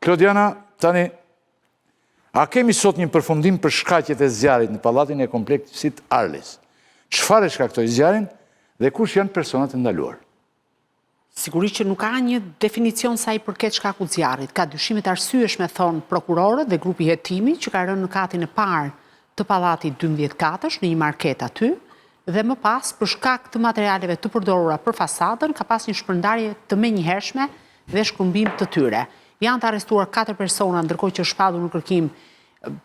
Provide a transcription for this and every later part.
Klodiana, tani, a kemi sot një përfundim për shkaqjet e zjarrit në pallatin e kompleksit Arlis? Çfarë shkaktoi zjarrin dhe kush janë personat e ndaluar? Sigurisht që nuk ka një definicion sa i përket shkakut zjarrit. Ka dyshimet arsyeshme, thonë prokurorët dhe grupi hetimi, që ka rënë në katin e parë të pallatit 12 katësh në një market aty, dhe më pas, për shkak të materialeve të përdorura për fasadën, ka pas një shpërndarje të menjëhershme dhe shkëmbim të tyre. Janë të arrestuar 4 persona, ndërkohë që shpallur në kërkim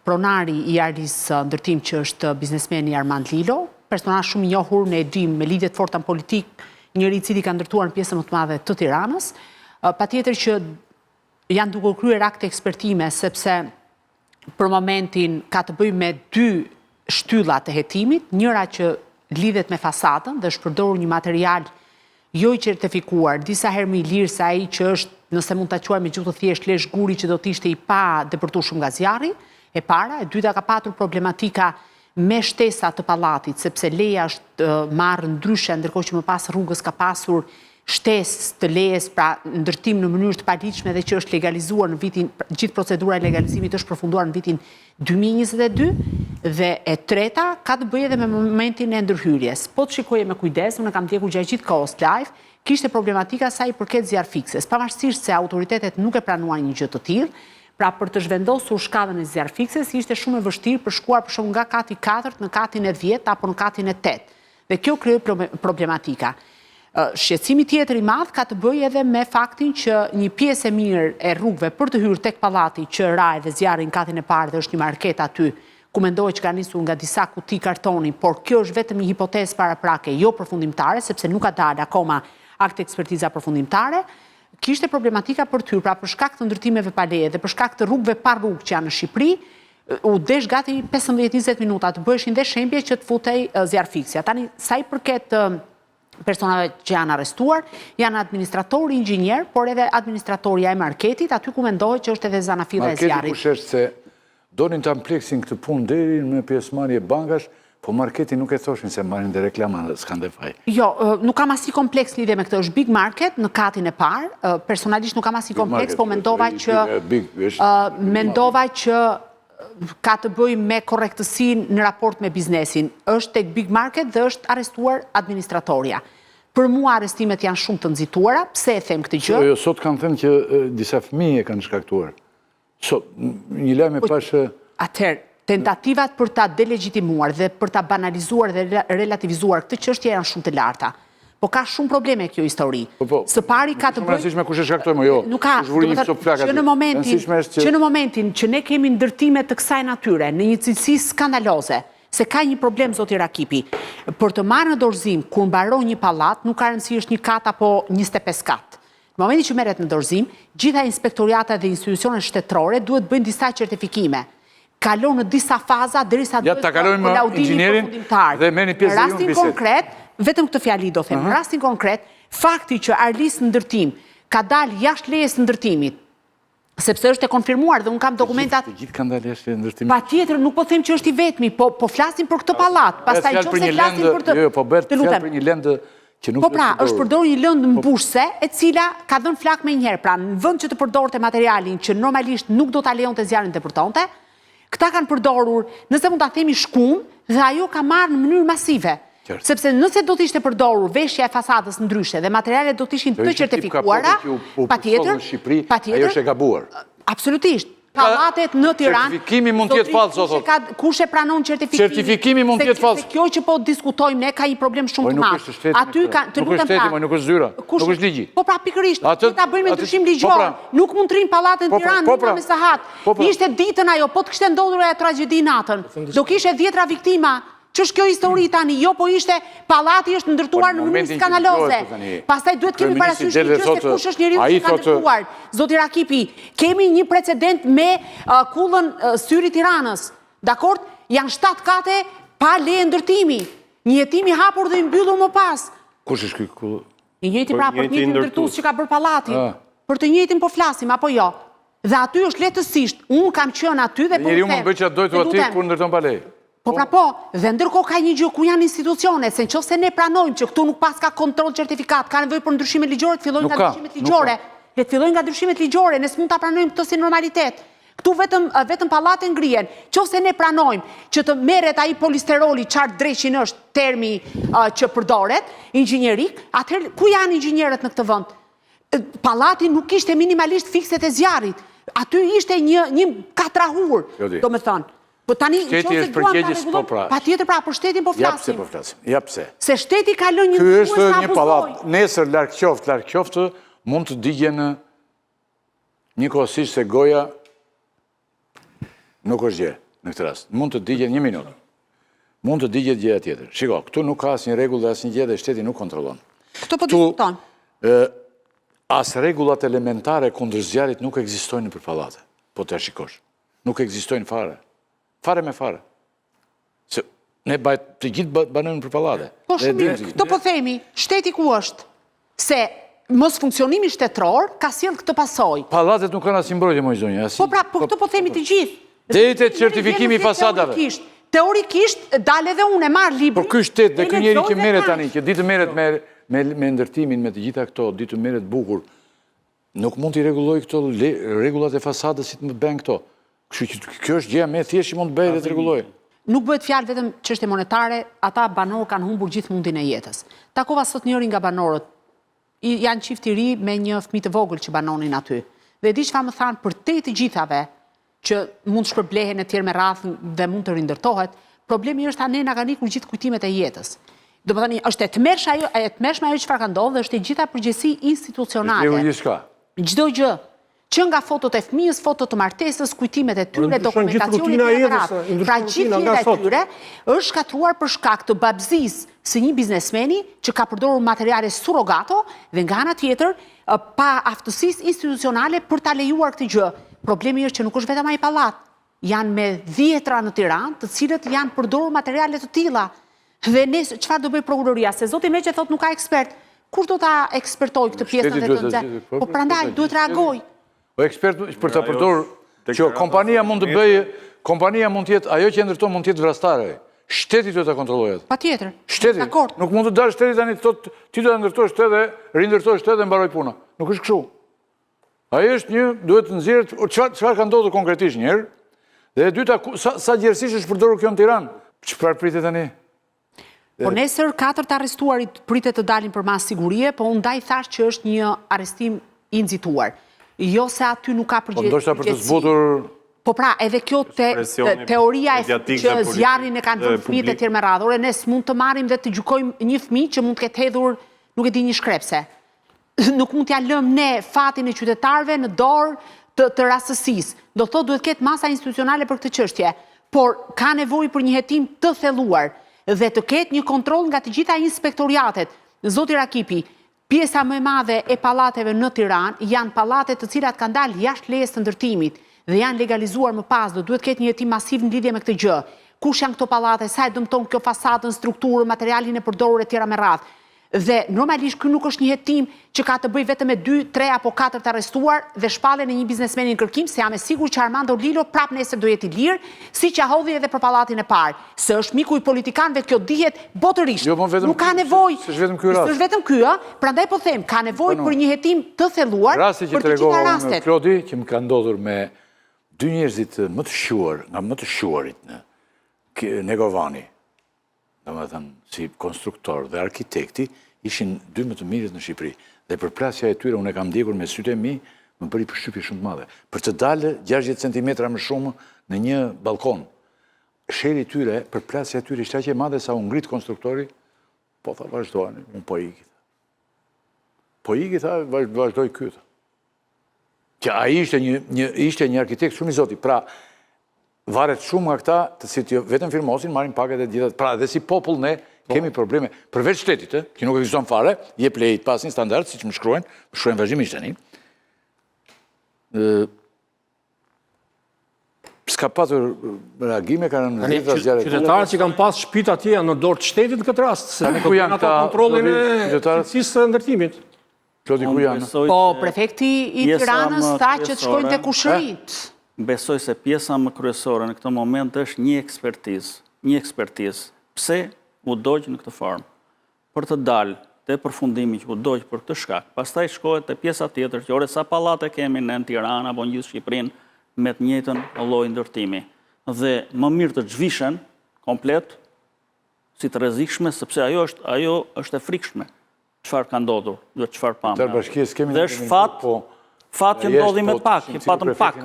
pronari i Arlis Ndërtim, që është biznesmeni Armand Lilo, personazh shumë i njohur, ne e dim, me lidhje të forta politik, njëri i cili ka ndërtuar në pjesën më të madhe të Tiranës. Patjetër që janë duke kryer akte ekspertime, sepse për momentin ka të bëjë me 2 shtylla të hetimit, njëra që lidhet me fasadën dhe është përdorur një material jo i certifikuar, disa herë më i lirë se ai që është, nëse mund ta quajmë me gjuhë të thjeshtë, lesh guri që do të ishte i pa depërtueshëm nga zjarri, e para, e dyta ka patur problematika me shtesa të pallatit, sepse leja është marrë ndryshe, ndërkohë që më pas rrugës ka pasur shtesë të lejes, pra ndërtim në mënyrë të paligjshme dhe që është legalizuar në vitin, gjithë procedura e legalizimit është përfunduar në vitin 2022, dhe e treta ka të bëjë edhe me momentin e ndërhyrjes. Po të shikoje me kujdes, unë kam ndjekur gjatë gjithë kohës live, kishte problematika sa i përket zjarrfikses, pavarësisht se autoritetet nuk e pranuan një gjë të tillë. Pra për të zhvendosur shkallën e zjarrfikses ishte shumë e vështirë për shkuar për shkak nga kati 4 në katin e 10 apo në katin e 8. Dhe kjo krijoi problematika. Shqetësimi tjetër i madh ka të bëjë edhe me faktin që një pjesë e mirë e rrugëve për të hyrë tek pallati që ra edhe zjarri në katin e parë dhe është një market aty, ku mendohet që ka nisur nga disa kuti kartoni, por kjo është vetëm një hipotezë paraprake, jo përfundimtare, sepse nuk ka dalë akoma akte ekspertiza përfundimtare. Kishte problematika për ty, pra për shkak të ndërtimeve pa leje dhe për shkak të rrugëve pa rrugë që janë në Shqipëri, u desh gati 15-20 minuta të bëheshin dhe shembje që të futej zjarrfiksja. Tani, sa i përket personave që janë arrestuar, janë administratori, inxhinier, por edhe administratorja e marketit, aty ku mendohet që është edhe zanafilla e zjarrit. Marketi kush është se donin të ampleksin këtë punë deri në pjesëmarrje bankash, po marketi nuk e thoshin se marrin dhe reklama dhe s'kan dhe faj. Jo, nuk kam asnjë kompleks lidhje me këtë, është Big Market në katin e parë, personalisht nuk kam asnjë kompleks, po mendova që ka të bëjë me korrektësinë në raport me biznesin. Është tek Big Market dhe është arrestuar administratorja. Për mua arrestimet janë shumë të nxituara, pse e them këtë gjë? Jo, sot kanë thënë që disa fëmijë e kanë shkaktuar. Sot, një lajm e pashë... Atëherë, tentativat për ta delegitimuar dhe për ta banalizuar dhe relativizuar këtë çështje janë shumë të larta. Po ka shumë probleme kjo histori. Së pari ka të bëjë... Rëndësishme kush e shkaktoi më jo. Nuk ka, që në momentin që ne kemi ndërtime të kësaj natyre, në një cilësi skandaloze, se ka një problem, zoti Rakipi, për të marrë në dorëzim kur mbaron një pallat, nuk ka rëndësi është një kat apo 25 kat. Në momentin që merret në dorëzim, gjitha inspektoriata dhe institucionet shtetërore duhet bëjnë disa certifikime. Kalon në disa faza derisa duhet të laudimi përfundimtar. Në rastin konkret, vetëm këtë fjali do them, në rastin konkret, fakti që Arlis Ndërtim ka dalë jashtë lejes së ndërtimit, sepse është e konfirmuar dhe unë kam dokumentat. Të gjithë kanë dalë jashtë lejes së ndërtimit. Patjetër, nuk po them që është i vetmi, po flasim për këtë pallat, pastaj nëse flasim për të. Jo, po bëhet fjalë për një lëndë që nuk. Po pra, është përdorur një lëndë mbushse, e cila ka dhënë flak më njëherë, pra në vend që të përdorte materialin që normalisht nuk do ta lejonte zjarrin të depërtonte, këta kanë përdorur, nëse mund ta themi shkum, dhe ajo ka marrë në mënyrë masive. Sepse nëse do të ishte përdorur veshja e fasadës ndryshe dhe materialet do të ishin të certifikuara, patjetër, ajo është e gabuar. Absolutisht. Pallatet në Tiranë. Certifikimi mund të jetë fallë, zot. Kush e pranon certifikimin? Certifikimi mund të jetë fallë. Se kjo që po diskutojmë ne ka një problem shumë të madh. Aty të nuk është shteti, nuk është zyra, nuk është ligji. Po pra pikërisht, ta bëjmë me ndryshim ligjor. Nuk mund të rrinë pallatet në Tiranë, nuk me sahat. Ishte ditën ajo, po të kishte ndodhur ajo tragjedi natën. Do kishte 10 viktima. Ç'është kjo histori tani? Jo, po ishte pallati është ndërtuar në mënyrë skandaloze. Pastaj duhet kemi parasysh se kush është njeriu që ka ndërtuar. Zoti Rakipi, kemi një precedent me kullën Syri Tiranës. Dakor? Janë 7 kate pa leje ndërtimi. Një hetim i hapur dhe i mbyllur më pas. Kush është ky kullë? I njëjti pra për një ndërtues që ka bërë pallatin. Për të njëjtin po flasim apo jo? Dhe aty është lehtësisht. Unë kam qenë aty dhe po them. Njeriu mund bëj çfarë dojë aty kur ndërton pa leje. Po pra po, dhe ndërkohë ka një gjë ku janë institucionet, se nëse ne pranojmë që këtu nuk pas ka kontroll certifikat, ka nevojë për ndryshime ligjore, të fillojnë nga ndryshimet ligjore. le të fillojnë nga ndryshimet ligjore, ne s'mund ta pranojmë këtë si normalitet. Këtu vetëm pallate ngrihen. Qofse ne pranojmë që të merret ai polisteroli, çfarë dreqin është termi që përdoret, inxhinierik, atëherë ku janë inxhinierët në këtë vend? Pallati nuk ishte minimalisht fikset e zjarrit. Aty ishte një katrahur, domethënë. Po tani shteti është përgjegjës po pra. Patjetër pra, për shtetin po flasim. Ja pse. Se shteti ka lënë një ky është një pallat. Nesër larg qoftë, mund të digjen njëkohësisht se goja nuk është gjë në këtë rast. Mund të digjen një minutë. Mund të digjet gjëja tjetër. Shiko, këtu nuk ka asnjë rregull dhe asnjë gjë dhe shteti nuk kontrollon. Këto po diskuton. As rregullat elementare kundër zjarrit nuk ekzistojnë nëpër pallate. Po të shikosh. Nuk ekzistojnë fare. Fare me fare. Se ne të gjithë banojnë për pallate. Po shumë mirë, këto po themi, shteti ku është? Se mos funksionimi shtetëror ka sjell këtë pasojë. Pallatet nuk kanë asnjë mbrojtje më zonja. Po pra, po këto po themi të gjithë. Deri te certifikimi i fasadave. Teorikisht dalë edhe unë e marr librin. Por ky shtet dhe ky njeri që merret tani, që ditë merret me ndërtimin, me të gjitha këto, ditë merret bukur, nuk mund t'i rregulloj këto rregullat e fasadës si të më bën këto. Kështu që kjo është gjëja më e thjeshtë që mund të bëhet dhe të rregullojë. Nuk bëhet fjalë vetëm çështje monetare, ata banorë kanë humbur gjithë mundin e jetës. Takova sot njërin nga banorët, janë çift i ri me një fëmijë të vogël që banonin aty. Dhe di çfarë më thanë për të gjithave që mund të shpërblehen e tjerë me radhë dhe mund të rindërtohet, problemi është ne na kanë ikur gjithë kujtimet e jetës. Domethënë është e tmerrshme ajo çfarë ka ndodhur dhe është e gjitha përgjegjësi institucionale. Çdo gjë. Që nga fotot e fëmijës, fotot të martesës, kujtimet e tyre, dokumentacionit e aparatë. Pra gjithë jeta e tyre është shkatruar për shkak të babëzisë së një biznesmeni që ka përdorur materiale surrogato dhe nga ana tjetër pa aftësisë institucionale për ta lejuar këtë gjë. Problemi është që nuk është vetëm ai pallat. Janë me 10 në Tiranë, të cilët janë përdorur materiale të tilla. Dhe ne çfarë do bëj prokuroria? Se zoti Meqe thotë nuk ka ekspert. Kur do ta ekspertoj këtë pjesën e të nxjerrë? Po prandaj duhet reagoj. Po ekspert për ta përdorur që kompania mund të bëjë, kompania mund të jetë, ajo që ndërton mund të jetë vrastare. Shteti duhet ta kontrollojë atë. Patjetër. Shteti. Nuk mund të dalë shteti tani thotë ti do ta ndërtosh këtë dhe rindërtosh këtë dhe mbaroj puna. Nuk është kështu. Ai është një duhet të nxjerrët çfarë ka ndodhur konkretisht një herë. Dhe e dyta sa gjerësisht është përdorur kjo në Tiranë. Çfarë pritet tani? Po nesër 4 të arrestuarit pritet të dalin për mas sigurie, po unë ndaj thash që është një arrestim i nxituar. Jo se aty nuk ka përgjegjësi. Po ndoshta për të zbutur. Po pra, edhe kjo teoria që zjarrin e kanë vënë fëmijët e tjerë me radhë. Ore, ne s'mund të marrim dhe të gjykojmë një fëmijë që mund të ketë hedhur, nuk e di, një shkrepse. Nuk mund t'ja lëmë ne fatin e qytetarëve në dorë të rastësisë. Do thotë duhet ketë masa institucionale për këtë çështje, por ka nevojë për një hetim të thelluar dhe të ketë një kontroll nga të gjitha inspektoriatet. Zoti Rakipi, pjesa më e madhe e pallateve në Tiranë janë pallate të cilat kanë dalë jashtë lejes të ndërtimit dhe janë legalizuar më pas, do duhet ketë një hetim masiv në lidhje me këtë gjë. Kush janë këto pallate, sa e dëmton kjo fasadën, strukturën, materialin e përdorur e tjera me radhë. Dhe normalisht ky nuk është një hetim që ka të bëjë vetëm me 2, 3 apo 4 të arrestuar dhe shpalljen e një biznesmeni në kërkim, se jam e sigurt që Armando Lilo prap nesër do jetë i lirë, siç ja hodhi edhe për pallatin e parë. Se është miku i politikanëve, kjo dihet botërisht. Nuk ka nevojë. S'është vetëm ky, prandaj po them, ka nevojë për një hetim të thelluar për të gjitha rastet. Klodi që më ka ndodhur me 2 njerëzit më të shuar, nga më të shuarit në Negovani, domethënë si konstruktor dhe arkitekti, ishin 2 më të mirët në Shqipëri. Dhe përplasja e tyre, unë e kam ndjekur me sytë e mi, më bëri përshtypje shumë të madhe. Për të dalë 60 cm më shumë në një balkon. Sheri tyre, përplasja e tyre ishte aq e madhe sa u ngrit konstruktori, po tha vazhdojnë, unë po iki. Po iki, tha, vazhdoj kytë. Që ai ishte një arkitekt shumë i zoti. Pra, varet shumë nga këta, të cilët vetëm firmosin, marrin pagat e gjitha. Pra, dhe si popull ne kemi probleme. Përveç shtetit, që nuk ekziston fare, jep lejit pas një standard, siç më shkruajnë vazhdimisht tani. S'ka patur reagime, kanë në gjitha zjarret. Qytetarët që kanë pas shtëpitë atje janë në dorë të shtetit këtë rast, se ne kemi ato kontrollin e cilësisë së ndërtimit. Klodi, ku janë? Po, prefekti i Tiranës tha që të shkojnë te kushërit. Besoj se pjesa më kryesore në këtë moment është një ekspertizë. Pse u dogjë në këtë formë? Për të dalë te përfundimi që u dojë për këtë shkak. Pastaj shkohet te pjesa tjetër, që ore sa pallate kemi në Tiranë apo në gjithë Shqipërinë me të njëjtën lloj ndërtimi. Dhe më mirë të zhvishen komplet si të rrezikshme, sepse ajo është e frikshme. Çfarë ka ndodhur, dhe çfarë pamë. Dhe është fat që ndodhi me pak, që patëm pak.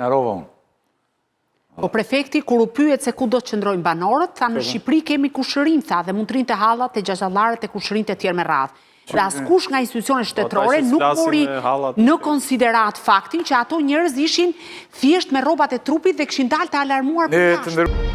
Po prefekti, kur u pyet se ku do të qëndrojnë banorët, tha në Shqipëri kemi kushërim, tha, dhe mund të rinë të hallat, të gjashtallarët e kushërim të tjerë me radhë. Dhe askush nga institucionet shtetërore nuk mori në konsiderat faktin që ato njerëz ishin thjesht me rrobat e trupit dhe kishin dalë të alarmuar për jashtë.